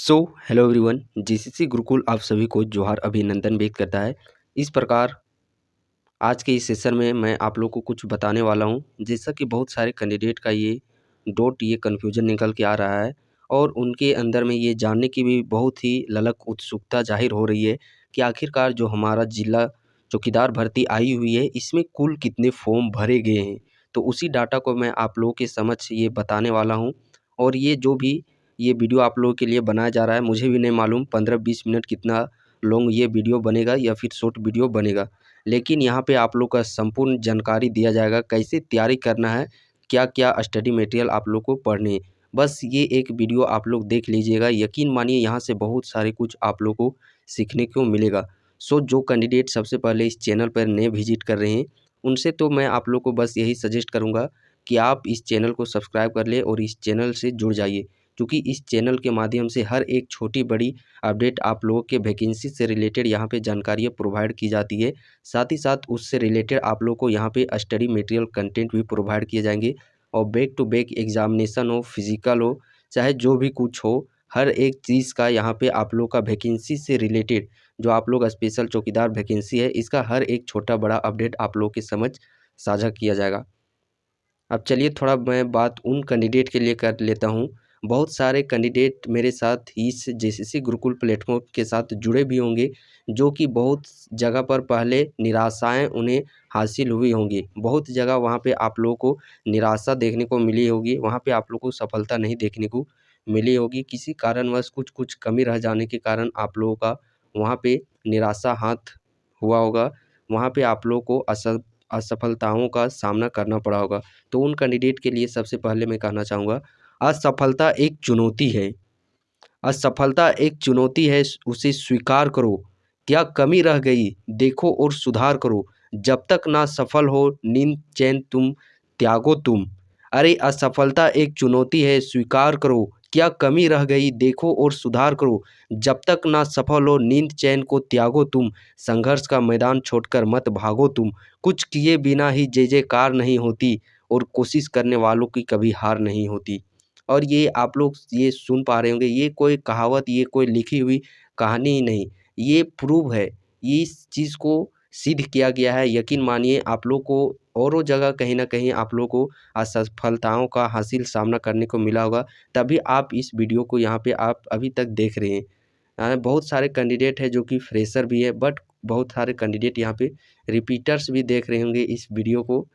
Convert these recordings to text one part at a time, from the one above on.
So hello everyone, GCC Gurukul आप सभी को जोहार अभिनंदन व्यक्त करता है। इस प्रकार आज के इस सेशन में मैं आप लोग को कुछ बताने वाला हूं, जैसा कि बहुत सारे कैंडिडेट का ये कन्फ्यूजन निकल के आ रहा है और उनके अंदर में ये जानने की भी बहुत ही ललक उत्सुकता जाहिर हो रही है कि आखिरकार जो हमारा जिला चौकीदार भर्ती आई हुई है, इसमें कुल कितने फॉर्म भरे गए हैं। तो उसी डाटा को मैं आप लोगों के समक्ष ये बताने वाला हूँ। और ये जो भी ये वीडियो आप लोगों के लिए बनाया जा रहा है, मुझे भी नहीं मालूम 15-20 मिनट कितना लॉन्ग ये वीडियो बनेगा या फिर शॉर्ट वीडियो बनेगा, लेकिन यहाँ पे आप लोग का संपूर्ण जानकारी दिया जाएगा, कैसे तैयारी करना है, क्या-क्या स्टडी मटेरियल आप लोग को पढ़ने हैं। बस ये एक वीडियो आप लोग देख लीजिएगा, यकीन मानिए यहाँ से बहुत सारे कुछ आप लोग को सीखने को मिलेगा। सो जो कैंडिडेट सबसे पहले इस चैनल पर नए विजिट कर रहे हैं, उनसे तो मैं आप लोग को बस यही सजेस्ट करूँगा कि आप इस चैनल को सब्सक्राइब कर लें और इस चैनल से जुड़ जाइए, क्योंकि इस चैनल के माध्यम से हर एक छोटी-बड़ी अपडेट आप लोगों के वैकेंसी से रिलेटेड यहाँ पे जानकारियाँ प्रोवाइड की जाती है। साथ ही साथ उससे रिलेटेड आप लोग को यहाँ पे स्टडी मटेरियल कंटेंट भी प्रोवाइड किए जाएंगे और बैक टू बैक एग्जामिनेशन हो, फिजिकल हो, चाहे जो भी कुछ हो, हर एक चीज़ का यहाँ पे आप लोग का वैकेंसी से रिलेटेड जो आप लोग स्पेशल चौकीदार वैकेंसी है, इसका हर एक छोटा बड़ा अपडेट आप लोग के समझ साझा किया जाएगा। अब चलिए थोड़ा मैं बात उन कैंडिडेट के लिए कर लेता हूँ। बहुत सारे कैंडिडेट मेरे साथ इस जेसीसी गुरुकुल प्लेटफॉर्म के साथ जुड़े भी होंगे, जो कि बहुत जगह पर पहले निराशाएँ उन्हें हासिल हुई होंगी। बहुत जगह वहाँ पे आप लोगों को निराशा देखने को मिली होगी, वहाँ पे आप लोगों को सफलता नहीं देखने को मिली होगी। किसी कारणवश कुछ कमी रह जाने के कारण आप लोगों का वहाँ पे निराशा हाथ हुआ होगा। वहाँ पे आप लोगों को असफलताओं का सामना करना पड़ा होगा। तो उन कैंडिडेट के लिए सबसे पहले मैं कहना चाहूँगा, असफलता एक चुनौती है। असफलता एक चुनौती है, उसे स्वीकार करो। क्या कमी रह गई, देखो और सुधार करो। जब तक ना सफल हो, नींद चैन तुम त्यागो तुम। अरे असफलता एक चुनौती है, स्वीकार करो। क्या कमी रह गई, देखो और सुधार करो। जब तक ना सफल हो, नींद चैन को त्यागो तुम। संघर्ष का मैदान छोड़कर मत भागो तुम। कुछ किए बिना ही जय जयकार नहीं होती और कोशिश करने वालों की कभी हार नहीं होती। और ये आप लोग ये सुन पा रहे होंगे, ये कोई कहावत, ये कोई लिखी हुई कहानी ही नहीं, ये प्रूव है। ये इस चीज़ को सिद्ध किया गया है। यकीन मानिए आप लोग को औरों जगह कहीं न कहीं आप लोग को असफलताओं का हासिल सामना करने को मिला होगा, तभी आप इस वीडियो को यहाँ पे आप अभी तक देख रहे हैं। बहुत सारे कैंडिडेट हैं जो कि फ्रेशर भी है, बट बहुत सारे कैंडिडेट यहाँ पे रिपीटर्स भी देख रहे होंगे इस वीडियो को।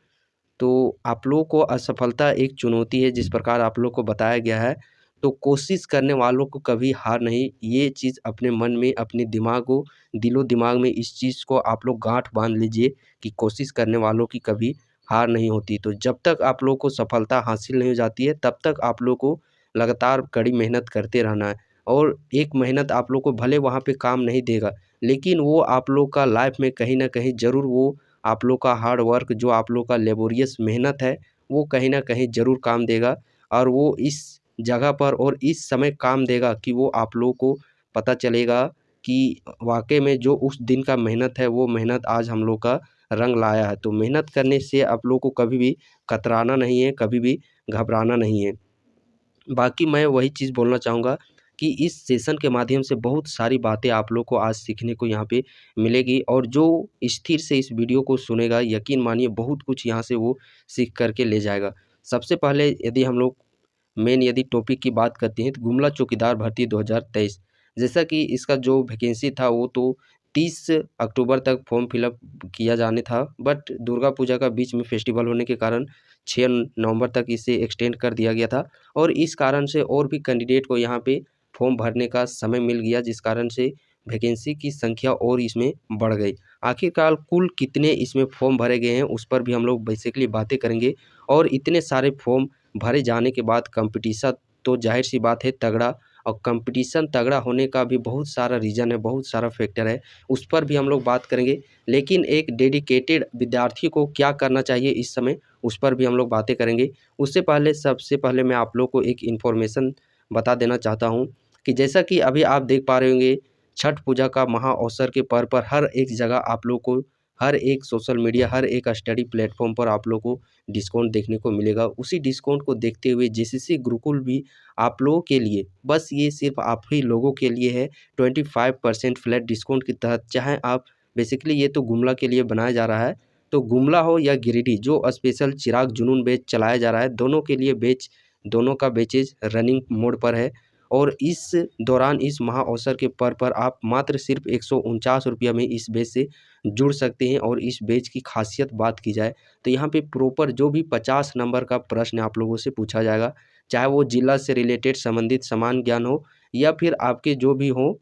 तो आप लोगों को असफलता एक चुनौती है, जिस प्रकार आप लोग को बताया गया है, तो कोशिश करने वालों को कभी हार नहीं। ये चीज़ अपने मन में, अपने दिलो-दिमाग में इस चीज़ को आप लोग गाँठ बाँध लीजिए कि कोशिश करने वालों की कभी हार नहीं होती। तो जब तक आप लोग को सफलता हासिल नहीं हो जाती है, तब तक आप लोग को लगातार कड़ी मेहनत करते रहना है। और एक मेहनत आप लोग को भले वहाँ पे काम नहीं देगा, लेकिन वो आप लोग का लाइफ में कहीं न कहीं ज़रूर वो आप लोग का हार्ड वर्क, जो आप लोग का लेबोरियस मेहनत है, वो कहीं न कहीं ज़रूर काम देगा। और वो इस जगह पर और इस समय काम देगा कि वो आप लोगों को पता चलेगा कि वाक़ई में जो उस दिन का मेहनत है, वो मेहनत आज हम लोग का रंग लाया है। तो मेहनत करने से आप लोग को कभी भी कतराना नहीं है, कभी भी घबराना नहीं है। बाकी मैं वही चीज़ बोलना चाहूँगा कि इस सेशन के माध्यम से बहुत सारी बातें आप लोग को आज सीखने को यहाँ पे मिलेगी, और जो स्थिर से इस वीडियो को सुनेगा, यकीन मानिए बहुत कुछ यहाँ से वो सीख कर के ले जाएगा। सबसे पहले यदि हम लोग मेन यदि टॉपिक की बात करते हैं, तो गुमला चौकीदार भर्ती 2023, जैसा कि इसका जो वैकेंसी था वो तो 30 अक्टूबर तक फॉर्म फिलअप किया जाने था, बट दुर्गा पूजा का बीच में फेस्टिवल होने के कारण 6 नवंबर तक इसे एक्सटेंड कर दिया गया था। और इस कारण से और भी कैंडिडेट को यहाँ पे फॉर्म भरने का समय मिल गया, जिस कारण से वैकेंसी की संख्या और इसमें बढ़ गई। आखिरकार कुल कितने इसमें फॉर्म भरे गए हैं, उस पर भी हम लोग बेसिकली बातें करेंगे। और इतने सारे फॉर्म भरे जाने के बाद कंपटीशन तो ज़ाहिर-सी बात है तगड़ा, और कंपटीशन तगड़ा होने का भी बहुत सारा रीज़न है, बहुत सारा फैक्टर है, उस पर भी हम लोग बात करेंगे। लेकिन एक डेडिकेटेड विद्यार्थी को क्या करना चाहिए इस समय, उस पर भी हम लोग बातें करेंगे। उससे पहले सबसे पहले मैं आप लोग को एक इन्फॉर्मेशन बता देना चाहता हूँ कि जैसा कि अभी आप देख पा रहे होंगे, छठ पूजा का महाअवसर के पर हर एक जगह आप लोग को हर एक सोशल मीडिया, हर एक स्टडी प्लेटफॉर्म पर आप लोगों को डिस्काउंट देखने को मिलेगा। उसी डिस्काउंट को देखते हुए जेसीसी गुरुकुल भी आप लोगों के लिए, बस ये सिर्फ आप ही लोगों के लिए है, 25% फ्लैट डिस्काउंट के तहत। चाहे आप बेसिकली ये तो गुमला के लिए बनाया जा रहा है, तो गुमला हो या गिरिडीह, जो स्पेशल चिराग जुनून बैच चलाया जा रहा है, दोनों के लिए बैच, दोनों का बैचेज रनिंग मोड पर है। और इस दौरान इस महा अवसर के पर आप मात्र सिर्फ 149 रुपया में इस बैच से जुड़ सकते हैं। और इस बैच की खासियत बात की जाए तो यहाँ पे प्रॉपर जो भी 50 नंबर का प्रश्न आप लोगों से पूछा जाएगा, चाहे वो जिला से रिलेटेड संबंधित समान ज्ञान हो या फिर आपके जो भी हो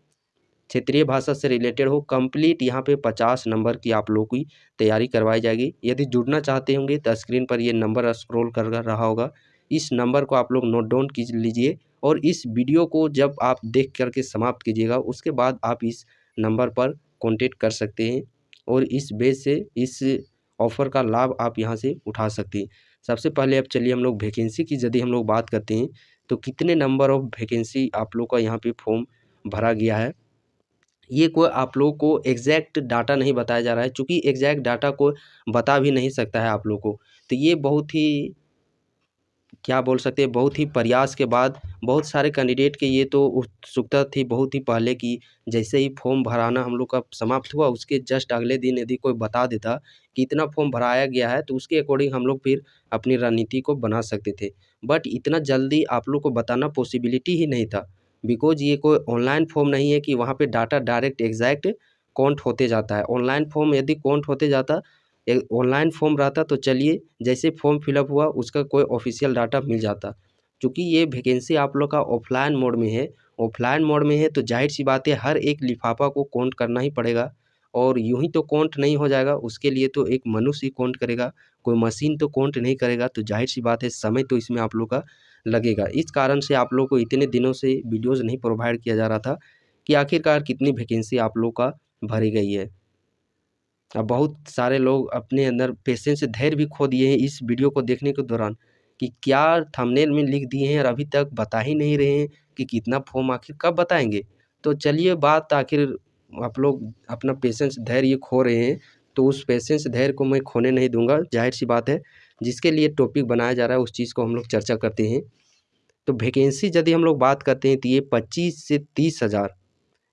क्षेत्रीय भाषा से रिलेटेड हो, कंप्लीट यहाँ पे 50 नंबर की आप लोगों की तैयारी करवाई जाएगी। यदि जुड़ना चाहते होंगे तो स्क्रीन पर ये नंबर स्क्रॉल कर रहा होगा, इस नंबर को आप लोग नोट डाउन कीज लीजिए। और इस वीडियो को जब आप देख करके समाप्त कीजिएगा, उसके बाद आप इस नंबर पर कॉन्टेक्ट कर सकते हैं और इस बेस से इस ऑफ़र का लाभ आप यहाँ से उठा सकते हैं। सबसे पहले अब चलिए हम लोग वैकेंसी की यदि हम लोग बात करते हैं तो कितने नंबर ऑफ वैकेंसी आप लोग का यहाँ पे फॉर्म भरा गया है, ये कोई आप लोगों को एग्जैक्ट डाटा नहीं बताया जा रहा है, चूँकि एग्जैक्ट डाटा को बता भी नहीं सकता है आप लोगों को। तो ये बहुत ही क्या बोल सकते हैं, बहुत ही प्रयास के बाद बहुत सारे कैंडिडेट के ये तो उत्सुकता थी बहुत ही पहले कि जैसे ही फॉर्म भराना हम लोग का समाप्त हुआ, उसके जस्ट अगले दिन यदि कोई बता देता कि इतना फॉर्म भराया गया है, तो उसके अकॉर्डिंग हम लोग फिर अपनी रणनीति को बना सकते थे। बट इतना जल्दी आप लोग को बताना पॉसिबिलिटी ही नहीं था, बिकॉज ये कोई ऑनलाइन फॉर्म नहीं है कि वहाँ पे डाटा डायरेक्ट एग्जैक्ट काउंट होते जाता है। ऑनलाइन फॉर्म यदि काउंट होते जाता, एक ऑनलाइन फॉर्म रहता तो चलिए जैसे फॉर्म फिलअप हुआ उसका कोई ऑफिशियल डाटा मिल जाता। क्योंकि ये वैकेंसी आप लोग का ऑफलाइन मोड में है, ऑफलाइन मोड में है तो जाहिर सी बात है हर एक लिफाफा को काउंट करना ही पड़ेगा। और यूं ही तो काउंट नहीं हो जाएगा, उसके लिए तो एक मनुष्य ही काउंट करेगा, कोई मशीन तो काउंट नहीं करेगा। तो जाहिर सी बात है समय तो इसमें आप लोग का लगेगा। इस कारण से आप लोग को इतने दिनों से वीडियोज़ नहीं प्रोवाइड किया जा रहा था कि आखिरकार कितनी वैकेंसी आप लोग का भरी गई है। अब बहुत सारे लोग अपने अंदर पेशेंस धैर्य भी खो दिए हैं इस वीडियो को देखने के दौरान, कि क्या थंबनेल में लिख दिए हैं और अभी तक बता ही नहीं रहे हैं कि कितना फॉर्म आखिर कब बताएंगे। तो चलिए बात आखिर आप लोग अपना पेशेंस धैर्य खो रहे हैं, तो उस पेशेंस धैर्य को मैं खोने नहीं दूंगा। जाहिर सी बात है जिसके लिए टॉपिक बनाया जा रहा है उस चीज़ को हम लोग चर्चा करते हैं। तो वैकेंसी यदि हम लोग बात करते हैं तो ये 25 से 30 हज़ार,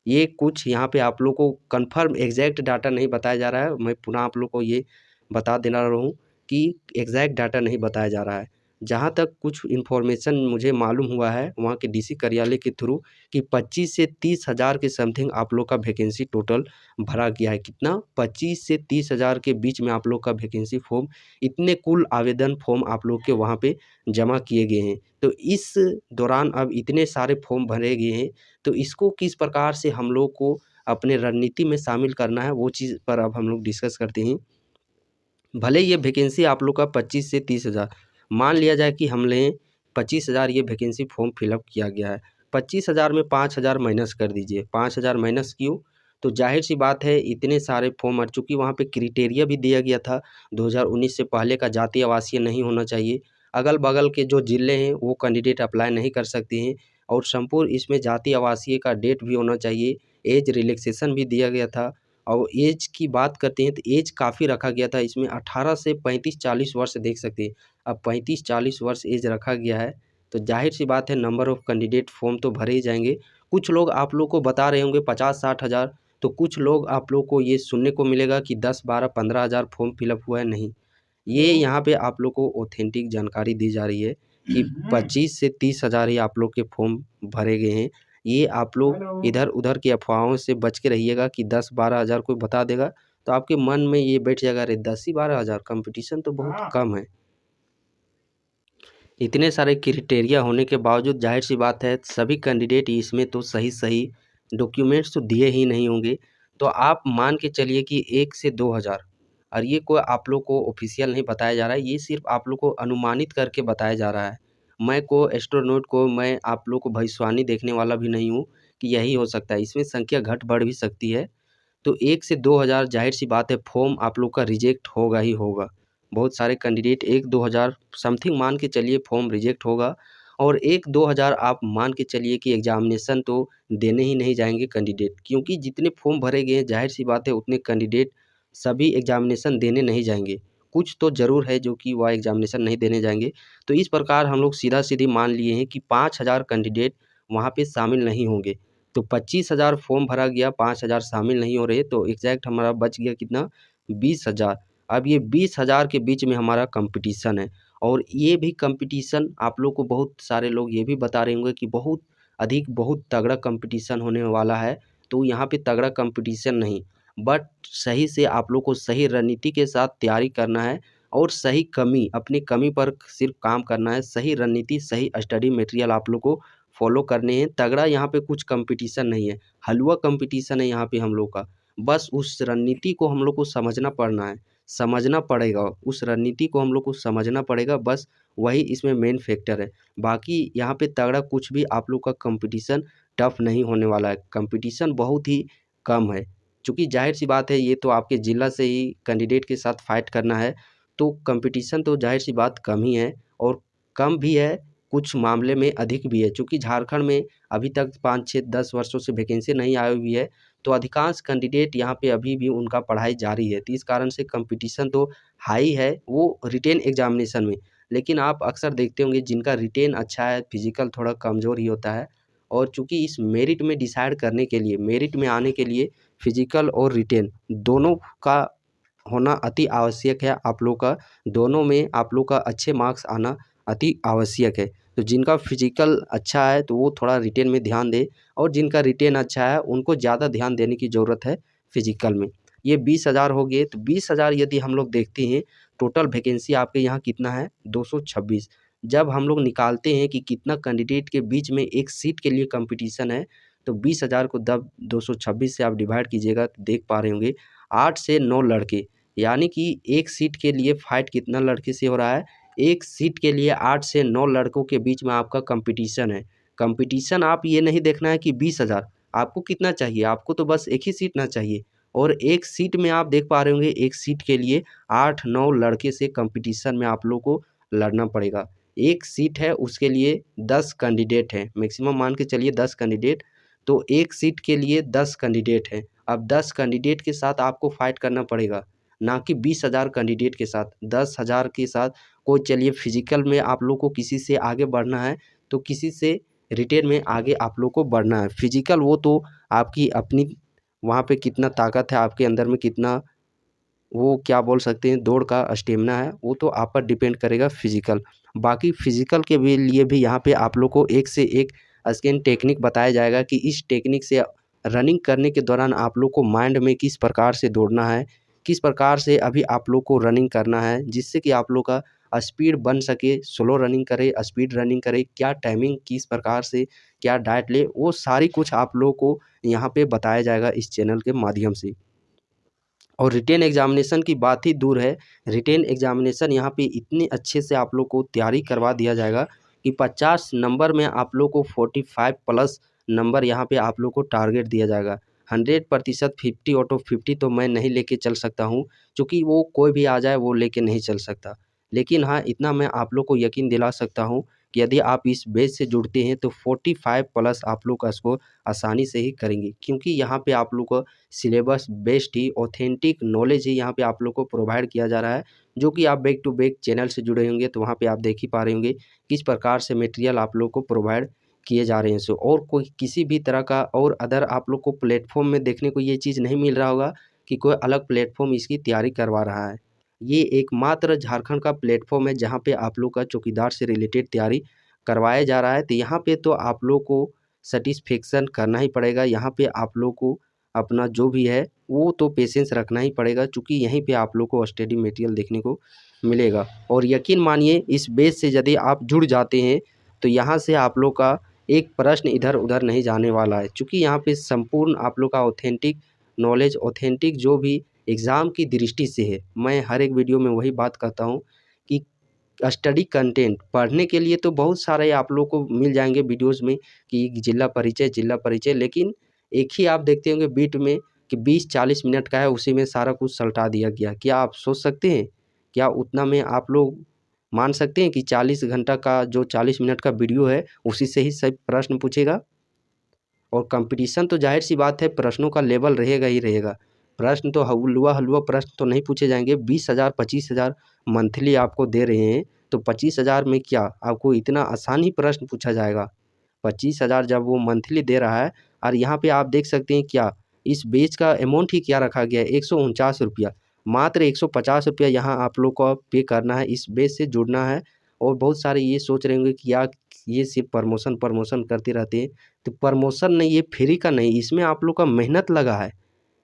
ये कुछ यहाँ पे आप लोग को कंफर्म एग्जैक्ट डाटा नहीं बताया जा रहा है। मैं पुनः आप लोग को ये बता देना रहा हूँ कि एग्जैक्ट डाटा नहीं बताया जा रहा है। जहाँ तक कुछ इन्फॉर्मेशन मुझे मालूम हुआ है वहाँ के डीसी कार्यालय के थ्रू कि 25 से 30 हज़ार के समथिंग आप लोग का वैकेंसी टोटल भरा गया है। कितना? 25 से 30 हज़ार के बीच में आप लोग का वैकेंसी फॉर्म, इतने कुल आवेदन फॉर्म आप लोग के वहाँ पे जमा किए गए हैं। तो इस दौरान अब इतने सारे फॉर्म भरे गए हैं, तो इसको किस प्रकार से हम लोग को अपने रणनीति में शामिल करना है वो चीज़ पर अब हम लोग डिस्कस करते हैं। भले ये वैकेंसी आप लोग का 25 से 30 हज़ार, मान लिया जाए कि हम लें 25 हज़ार ये वैकेंसी फॉर्म फिलअप किया गया है, 25 हज़ार में 5 हज़ार माइनस कर दीजिए। 5 हज़ार माइनस क्यों? तो जाहिर सी बात है इतने सारे फॉर्म और चूँकि वहाँ पे क्राइटेरिया भी दिया गया था 2019 से पहले का जातीय आवासीय नहीं होना चाहिए, अगल बगल के जो ज़िले हैं वो कैंडिडेट अप्लाई नहीं कर सकते हैं, और संपूर्ण इसमें जातीय आवासीय का डेट भी होना चाहिए, एज रिलैक्सेशन भी दिया गया था। और एज की बात करते हैं तो एज काफ़ी रखा गया था इसमें, 18 से 35-40 वर्ष देख सकते हैं। अब 35-40 वर्ष एज रखा गया है, तो जाहिर सी बात है नंबर ऑफ़ कैंडिडेट फॉर्म तो भरे ही जाएंगे। कुछ लोग आप लोग को बता रहे होंगे 50-60 हज़ार, तो कुछ लोग आप लोग को ये सुनने को मिलेगा कि 10-12-15 हज़ार फॉर्म फिलअप हुआ है। नहीं, ये यहाँ पे आप लोग को ऑथेंटिक जानकारी दी जा रही है कि 25 से 30 हज़ार ही आप लोग के फॉर्म भरे गए हैं। ये आप लोग इधर उधर की अफवाहों से बच के रहिएगा कि 10-12 हज़ार कोई बता देगा तो आपके मन में ये बैठ जाएगा, अरे 10 ही 12 हज़ार, कंपटीशन तो बहुत कम है। इतने सारे क्राइटेरिया होने के बावजूद जाहिर सी बात है सभी कैंडिडेट इसमें तो सही डॉक्यूमेंट्स तो दिए ही नहीं होंगे। तो आप मान के चलिए कि 1 से 2 हज़ार, और ये कोई आप लोग को ऑफिशियल नहीं बताया जा रहा है, ये सिर्फ आप लोग को अनुमानित करके बताया जा रहा है। मैं को एस्ट्रोनॉट को मैं आप लोग को भविष्यवाणी देखने वाला भी नहीं हूँ कि यही हो सकता है, इसमें संख्या घट बढ़ भी सकती है। तो 1 से 2 हज़ार जाहिर सी बात है फॉर्म आप लोग का रिजेक्ट होगा ही होगा। बहुत सारे कैंडिडेट 1-2 हज़ार समथिंग मान के चलिए फॉर्म रिजेक्ट होगा, और 1-2 हज़ार आप मान के चलिए कि एग्जामिनेशन तो देने ही नहीं जाएंगे कैंडिडेट, क्योंकि जितने फॉर्म भरे गए हैं जाहिर सी बात है उतने कैंडिडेट सभी एग्जामिनेशन देने नहीं जाएंगे, कुछ तो ज़रूर है जो कि वह एग्जामिनेशन नहीं देने जाएंगे। तो इस प्रकार हम लोग सीधा सीधी मान लिए हैं कि 5,000 कैंडिडेट वहाँ पे शामिल नहीं होंगे। तो 25,000 फॉर्म भरा गया, 5,000 शामिल नहीं हो रहे, तो एग्जैक्ट हमारा बच गया कितना, 20,000। अब ये 20,000 के बीच में हमारा कंपटीशन है, और ये भी कंपटीशन आप लोग को बहुत सारे लोग ये भी बता रहे होंगे कि बहुत अधिक, बहुत तगड़ा कंपटीशन होने वाला है। तो यहाँ पे तगड़ा कंपटीशन नहीं, बट सही से आप लोग को सही रणनीति के साथ तैयारी करना है, और सही कमी, अपनी कमी पर सिर्फ काम करना है। सही रणनीति, सही स्टडी मटेरियल आप लोग को फॉलो करने हैं। तगड़ा यहाँ पे कुछ कंपटीशन नहीं है, हलवा कंपटीशन है यहाँ पे हम लोग का। बस उस रणनीति को हम लोग को समझना पड़ना है, समझना पड़ेगा, उस रणनीति को हम लोग को समझना पड़ेगा, बस वही इसमें मेन फैक्टर है। बाकी यहाँ पे तगड़ा कुछ भी आप लोग का कंपटीशन टफ नहीं होने वाला है, कंपटीशन बहुत ही कम है। चूँकि ज़ाहिर सी बात है, ये तो आपके ज़िला से ही कैंडिडेट के साथ फाइट करना है, तो कंपटीशन तो ज़ाहिर सी बात कम ही है, और कम भी है, कुछ मामले में अधिक भी है। चूँकि झारखंड में अभी तक 5, 6, 10 वर्षों से वैकेंसी नहीं आई हुई है, तो अधिकांश कैंडिडेट यहाँ पे अभी भी उनका पढ़ाई जारी है। तो इस कारण से कंपटीशन तो हाई है, वो रिटेन एग्जामिनेशन में। लेकिन आप अक्सर देखते होंगे जिनका रिटेन अच्छा है, फिजिकल थोड़ा कमज़ोर ही होता है। और चूँकि इस मेरिट में डिसाइड करने के लिए, मेरिट में आने के लिए फिजिकल और रिटेन दोनों का होना अति आवश्यक है। आप लोग का दोनों में आप लोग का अच्छे मार्क्स आना अति आवश्यक है। तो जिनका फिजिकल अच्छा है तो वो थोड़ा रिटेन में ध्यान दे, और जिनका रिटेन अच्छा है उनको ज़्यादा ध्यान देने की ज़रूरत है फिजिकल में। ये 20,000 हो गए, तो 20,000 यदि हम लोग देखते हैं, टोटल वैकेंसी आपके यहाँ कितना है, 226। जब हम लोग निकालते हैं कि कितना कैंडिडेट के बीच में एक सीट के लिए कंपटीशन है, तो 20,000 को 226 से आप डिवाइड कीजिएगा, तो देख पा रहे होंगे 8 से 9 लड़के, यानी कि एक सीट के लिए फाइट कितना लड़के से हो रहा है, एक सीट के लिए 8 से 9 लड़कों के बीच में आपका कंपटीशन है। कंपटीशन आप ये नहीं देखना है कि 20,000, आपको कितना चाहिए, आपको तो बस एक ही सीट ना चाहिए, और एक सीट में आप देख पा रहे होंगे, एक सीट के लिए 8-9 लड़के से कंपटीशन में आप लोग को लड़ना पड़ेगा। एक सीट है उसके लिए 10 कैंडिडेट हैं, मैक्सिमम मान के चलिए 10 कैंडिडेट, तो एक सीट के लिए 10 कैंडिडेट हैं। अब 10 कैंडिडेट के साथ आपको फाइट करना पड़ेगा, ना कि 20,000 कैंडिडेट के साथ, 10,000 के साथ। कोई चलिए फिजिकल में आप लोग को किसी से आगे बढ़ना है, तो किसी से रिटेन में आगे आप लोग को बढ़ना है। फिजिकल वो तो आपकी अपनी, वहाँ पे कितना ताकत है आपके अंदर में, कितना वो क्या बोल सकते हैं, दौड़ का स्टेमिना है, वो तो आप पर डिपेंड करेगा फिजिकल। बाकी फिजिकल के भी लिए भी यहाँ पे आप लोग को एक से एक स्किन टेक्निक बताया जाएगा कि इस टेक्निक से रनिंग करने के दौरान आप लोग को माइंड में किस प्रकार से दौड़ना है, किस प्रकार से अभी आप लोग को रनिंग करना है, जिससे कि आप लोग का स्पीड बन सके, स्लो रनिंग करे, स्पीड रनिंग करे, क्या टाइमिंग किस प्रकार से, क्या डाइट ले, वो सारी कुछ आप लोग को यहाँ पे बताया जाएगा इस चैनल के माध्यम से। और रिटेन एग्जामिनेशन की बात ही दूर है, रिटेन एग्जामिनेशन यहाँ पे इतने अच्छे से आप लोग को तैयारी करवा दिया जाएगा कि 50 नंबर में आप लोग को 45 प्लस नंबर यहाँ पे आप लोग को टारगेट दिया जाएगा। 100% 50 आउट ऑफ 50 तो मैं नहीं लेके चल सकता हूँ, क्योंकि वो कोई भी आ जाए वो लेके नहीं चल सकता। लेकिन हाँ, इतना मैं आप लोग को यकीन दिला सकता हूँ कि यदि आप इस बेस से जुड़ते हैं तो 45 प्लस आप लोग का स्कोर आसानी से ही करेंगे, क्योंकि यहाँ पे आप लोग को सिलेबस बेस्ड ही ऑथेंटिक नॉलेज ही यहाँ पे आप लोग को प्रोवाइड किया जा रहा है, जो कि आप बैक टू बैक चैनल से जुड़े होंगे तो वहाँ पे आप देख ही पा रहे होंगे किस प्रकार से मटेरियल आप लोग को प्रोवाइड किए जा रहे हैं। सो और कोई किसी भी तरह का और अदर आप लोग को प्लेटफॉर्म में देखने को ये चीज़ नहीं मिल रहा होगा कि कोई अलग प्लेटफॉर्म इसकी तैयारी करवा रहा है। ये एकमात्र झारखंड का प्लेटफॉर्म है जहाँ पे आप लोग का चौकीदार से रिलेटेड तैयारी करवाया जा रहा है। तो यहाँ पे तो आप लोग को सेटिस्फेक्शन करना ही पड़ेगा, यहाँ पे आप लोग को अपना जो भी है वो तो पेशेंस रखना ही पड़ेगा, चूँकि यहीं पे आप लोग को स्टडी मटेरियल देखने को मिलेगा। और यकीन मानिए इस बेस से यदि आप जुड़ जाते हैं तो यहाँ से आप लोग का एक प्रश्न इधर उधर नहीं जाने वाला है, चूँकि यहाँ पे संपूर्ण आप लोग का ऑथेंटिक नॉलेज, ऑथेंटिक जो भी एग्ज़ाम की दृष्टि से है, मैं हर एक वीडियो में वही बात कहता हूँ कि स्टडी कंटेंट पढ़ने के लिए तो बहुत सारे आप लोग को मिल जाएंगे वीडियोज़ में कि जिला परिचय, लेकिन एक ही आप देखते होंगे बीट में कि 20-40 मिनट का है, उसी में सारा कुछ सल्टा दिया गया। क्या आप सोच सकते हैं, क्या उतना में आप लोग मान सकते हैं कि 40 घंटा का जो 40 मिनट का वीडियो है उसी से ही सब प्रश्न पूछेगा? और कंपटीशन तो जाहिर सी बात है, प्रश्नों का लेवल रहेगा ही रहेगा। प्रश्न तो हलवा हलवा प्रश्न तो नहीं पूछे जाएंगे। 20,000 25,000 मंथली आपको दे रहे हैं, तो 25,000 में क्या आपको इतना आसान ही प्रश्न पूछा जाएगा? 25,000 जब वो मंथली दे रहा है, और यहाँ पे आप देख सकते हैं क्या इस बैच का अमाउंट ही क्या रखा गया है, 149 रुपया। मात्र 150 रुपया यहाँ आप लोग को पे करना है, इस बैच से जुड़ना है। और बहुत सारे ये सोच रहे होंगे कि यार ये सिर्फ प्रमोशन प्रमोशन करते रहते हैं, तो प्रमोशन नहीं, ये फ्री का नहीं, इसमें आप लोग का मेहनत लगा है।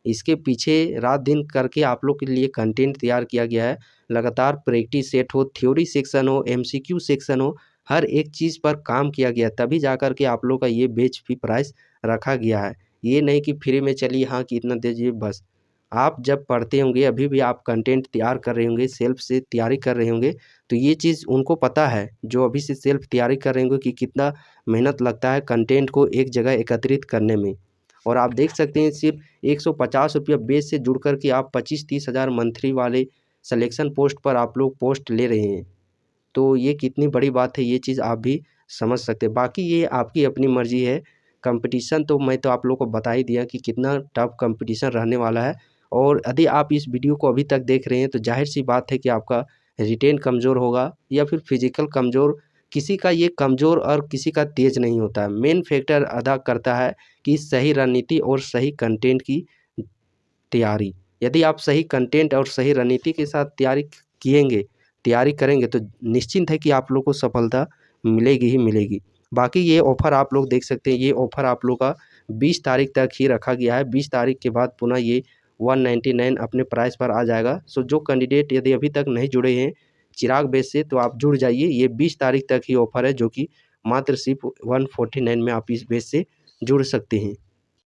इसके पीछे रात दिन करके आप लोग के लिए कंटेंट तैयार किया गया है। लगातार प्रैक्टिस सेट हो, थ्योरी सेक्शन हो, एमसीक्यू सेक्शन हो, हर एक चीज़ पर काम किया गया, तभी जा कर के आप लोग का ये बैच फी प्राइस रखा गया है। ये नहीं कि फ्री में चलिए हाँ कि इतना दीजिए बस। आप जब पढ़ते होंगे, अभी भी आप कंटेंट तैयार कर रहे होंगे, सेल्फ से तैयारी कर रहे होंगे, तो ये चीज़ उनको पता है जो अभी से सेल्फ तैयारी कर रहे होंगे कि कितना मेहनत लगता है कंटेंट को एक जगह एकत्रित करने में। और आप देख सकते हैं सिर्फ 150 रुपया बेस से जुड़ कर के आप 25-30 हज़ार मंथली वाले सिलेक्शन पोस्ट पर आप लोग पोस्ट ले रहे हैं। तो ये कितनी बड़ी बात है, ये चीज़ आप भी समझ सकते हैं। बाकी ये आपकी अपनी मर्ज़ी है। कंपटीशन तो मैं तो आप लोगों को बता ही दिया कि कितना टफ कंपटीशन रहने वाला है। और यदि आप इस वीडियो को अभी तक देख रहे हैं, तो ज़ाहिर-सी बात है कि आपका रिटेन कमज़ोर होगा या फिर फिज़िकल कमज़ोर। किसी का ये कमज़ोर और किसी का तेज़ नहीं होता है। मेन फैक्टर अदा करता है कि सही रणनीति और सही कंटेंट की तैयारी। यदि आप सही कंटेंट और सही रणनीति के साथ तैयारी करेंगे, तो निश्चिंत है कि आप लोग को सफलता मिलेगी ही मिलेगी। बाकी ये ऑफ़र आप लोग देख सकते हैं, ये ऑफ़र आप लोग का 20 तारीख तक ही रखा गया है। 20 तारीख के बाद पुनः ये 199 अपने प्राइस पर आ जाएगा। सो जो कैंडिडेट यदि अभी तक नहीं जुड़े हैं चिराग बेस से, तो आप जुड़ जाइए। ये 20 तारीख तक ही ऑफ़र है, जो कि मात्र सिर्फ 149 में आप इस बेस से जुड़ सकते हैं।